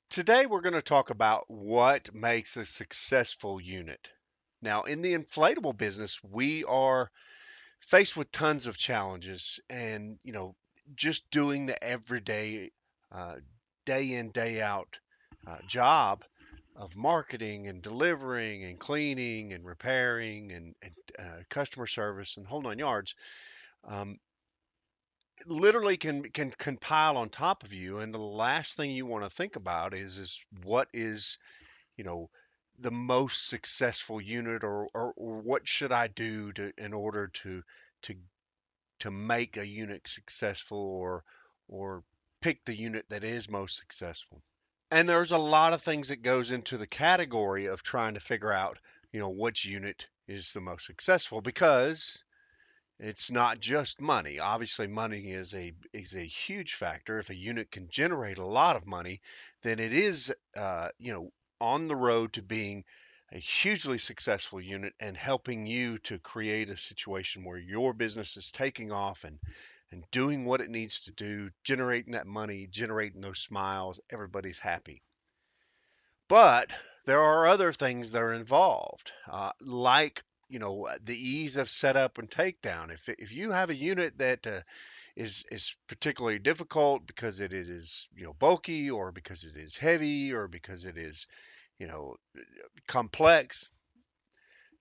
Today, we're going to talk about what makes a successful unit. Now, in the inflatable business, we are faced with tons of challenges, and just doing the everyday, uh, day in, day out job of marketing and delivering and cleaning and repairing and customer service and whole nine yards. Um, Literally can compile on top of you, and the last thing you want to think about is what is you know the most successful unit, or what should I do to in order to to make a unit successful, or pick the unit that is most successful. And there's a lot of things that goes into the category of trying to figure out which unit is the most successful, because it's not just money. Obviously, money is a huge factor. If a unit can generate a lot of money, then it is on the road to being a hugely successful unit and helping you to create a situation where your business is taking off and doing what it needs to do, generating that money, generating those smiles. Everybody's happy. But there are other things that are involved, like the ease of setup and takedown. If you have a unit that is particularly difficult because it is bulky, or because it is heavy, or because it is you know complex,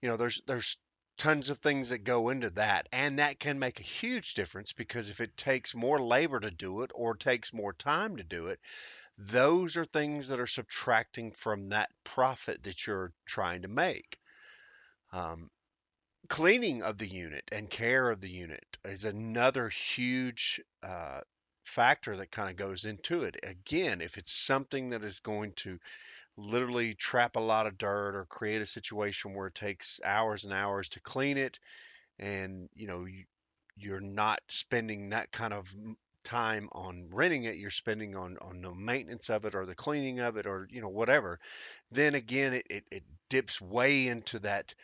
there's tons of things that go into that, and that can make a huge difference, because if it takes more labor to do it or takes more time to do it, those are things that are subtracting from that profit that you're trying to make. Um, Cleaning of the unit and care of the unit is another huge factor that kind of goes into it. Again, if it's something that is going to literally trap a lot of dirt or create a situation where it takes hours and hours to clean it, and you're not spending that kind of time on renting it, you're spending on the maintenance of it, or the cleaning of it, or whatever, then again it dips way into that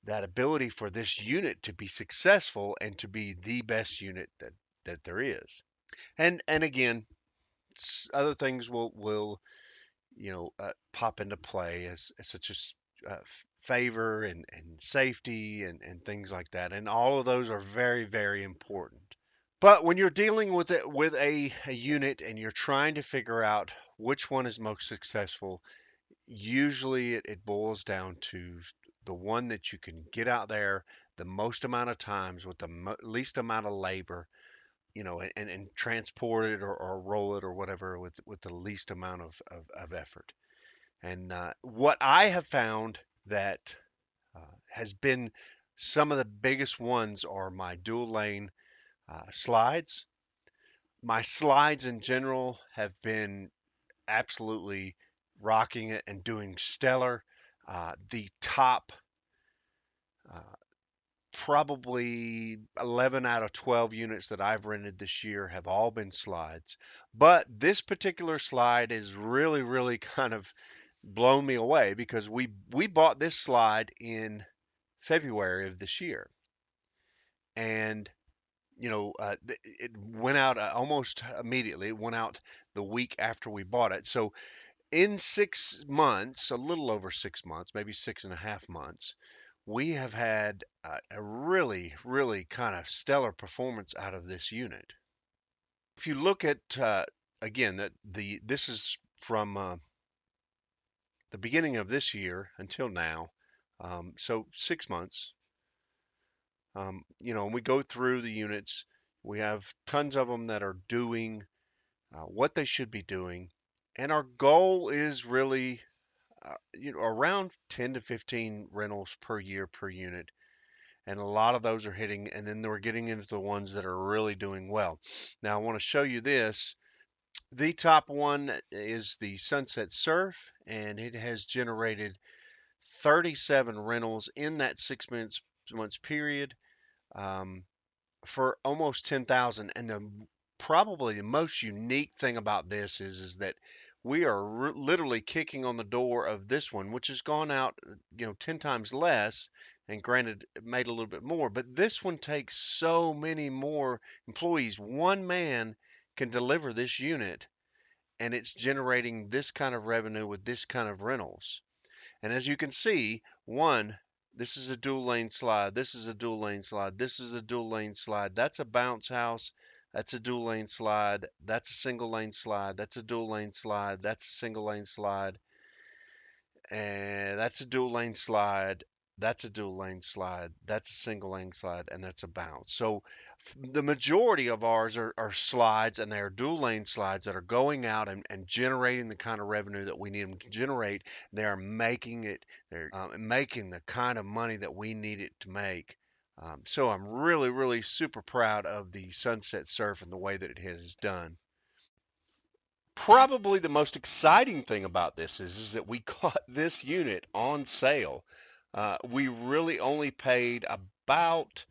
ability for this unit to be successful and to be the best unit that there is. And again, other things will pop into play, such as favor and safety and things like that, and all of those are very, very important. But when you're dealing with it with a unit, and you're trying to figure out which one is most successful, usually it boils down to the one that you can get out there the most amount of times with the least amount of labor, and transport it, or roll it, or whatever, with the least amount of effort. And what I have found that has been some of the biggest ones are my dual lane slides. My slides in general have been absolutely rocking it and doing stellar. The top uh, probably 11 out of 12 units that I've rented this year have all been slides. But this particular slide is really, really kind of blown me away, because we bought this slide in February of this year, and it went out almost immediately. It went out the week after we bought it. So in 6 months, a little over 6 months, maybe 6.5 months, we have had a really, really kind of stellar performance out of this unit. If you look at again, that the this is from the beginning of this year until now, so 6 months. And we go through the units. We have tons of them that are doing what they should be doing, and our goal is really around 10 to 15 rentals per year per unit. And a lot of those are hitting, and then we're getting into the ones that are really doing well. Now, I want to show you this. The top one is the Sunset Surf, and it has generated 37 rentals in that 6 months period, um, for almost 10,000. And probably the most unique thing about this is that we are literally kicking on the door of this one, which has gone out 10 times less, and granted, it made a little bit more, but this one takes so many more employees. One man can deliver this unit, and it's generating this kind of revenue with this kind of rentals. And as you can see, one, this is a dual lane slide. This is a dual lane slide. This is a dual lane slide. That's a bounce house. That's a dual lane slide. That's a single lane slide. That's a dual lane slide. That's a single lane slide. And that's a dual lane slide. That's a dual lane slide. That's a single lane slide, and that's a bounce. So the majority of ours are slides, and they are dual lane slides that are going out and generating the kind of revenue that we need them to generate. They are making it. They're making the kind of money that we need it to make. So I'm really, really super proud of the Sunset Surf and the way that it has done. Probably the most exciting thing about this is that we caught this unit on sale. We really only paid about,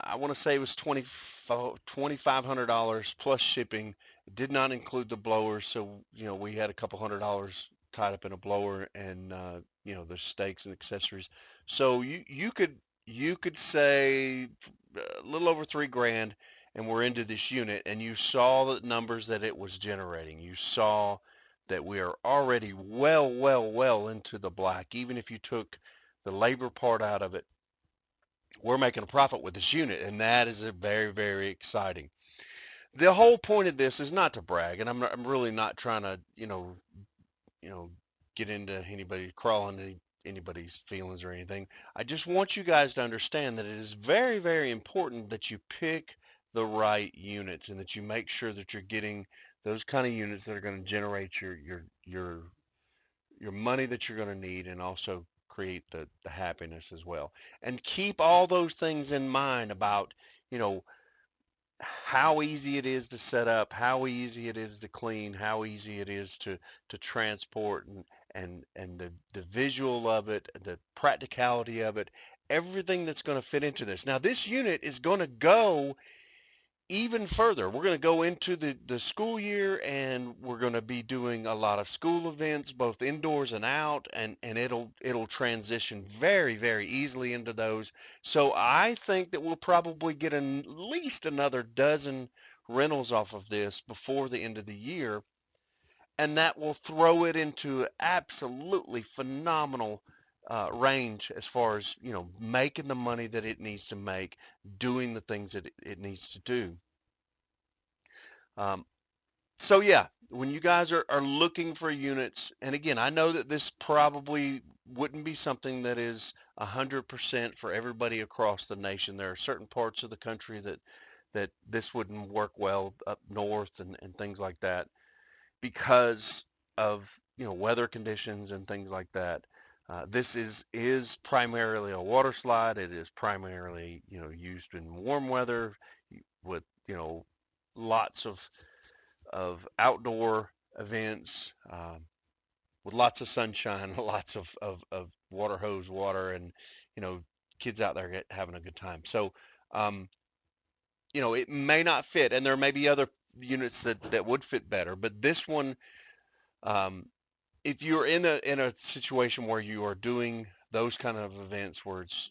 I want to say it was $2,500 plus shipping. It did not include the blower, so we had a couple $100 tied up in a blower and the stakes and accessories. So you could say a little over 3 grand, and we're into this unit, and you saw the numbers that it was generating. You saw that we are already well, well, well into the black. Even if you took the labor part out of it, we're making a profit with this unit, and that is a very, very exciting. The whole point of this is not to brag, and I'm really not trying to, you know, get into anybody, crawl into anybody's feelings or anything. I just want you guys to understand that it is very, very important that you pick the right units and that you make sure that you're getting those kind of units that are going to generate your money that you're going to need and also create the happiness as well. And keep all those things in mind about, you know, how easy it is to set up, how easy it is to clean, how easy it is to transport and the visual of it, the practicality of it, everything that's going to fit into this. Now, this unit is going to go even further. We're going to go into the school year, and we're going to be doing a lot of school events, both indoors and out, and it'll transition very, very easily into those. So I think that we'll probably get at least another dozen rentals off of this before the end of the year, and that will throw it into absolutely phenomenal range as far as making the money that it needs to make, doing the things that it needs to do. Um, so yeah, when you guys are looking for units, and again, I know that this probably wouldn't be something that is 100% for everybody across the nation. There are certain parts of the country that this wouldn't work well up north and things like that because of weather conditions and things like that. This is primarily a water slide. It is primarily used in warm weather with lots of outdoor events with lots of sunshine, lots of water hose water, and you know kids out there having a good time. So um, it may not fit, and there may be other units that would fit better, but this one, um, if you're in a situation where you are doing those kind of events where it's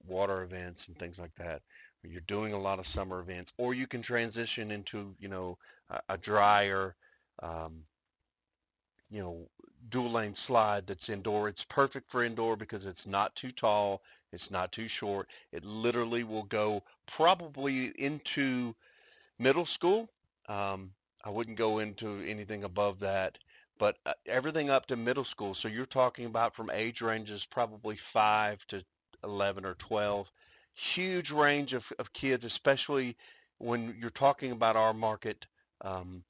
water events and things like that, where you're doing a lot of summer events, or you can transition into a drier um, you know, dual lane slide that's indoor. It's perfect for indoor because it's not too tall, it's not too short. It literally will go probably into middle school. Um, I wouldn't go into anything above that, but everything up to middle school. So you're talking about from age ranges probably 5 to 11 or 12. Huge range of kids, especially when you're talking about our market. Um,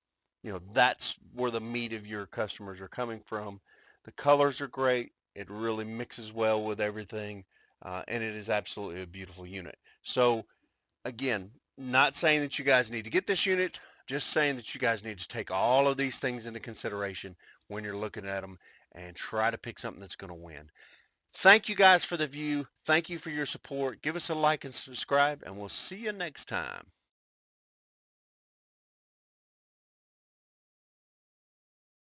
that's where the meat of your customers are coming from. The colors are great. It really mixes well with everything, and it is absolutely a beautiful unit. So again, not saying that you guys need to get this unit, just saying that you guys need to take all of these things into consideration when you're looking at them and try to pick something that's going to win. Thank you guys for the view. Thank you for your support. Give us a like and subscribe, and we'll see you next time.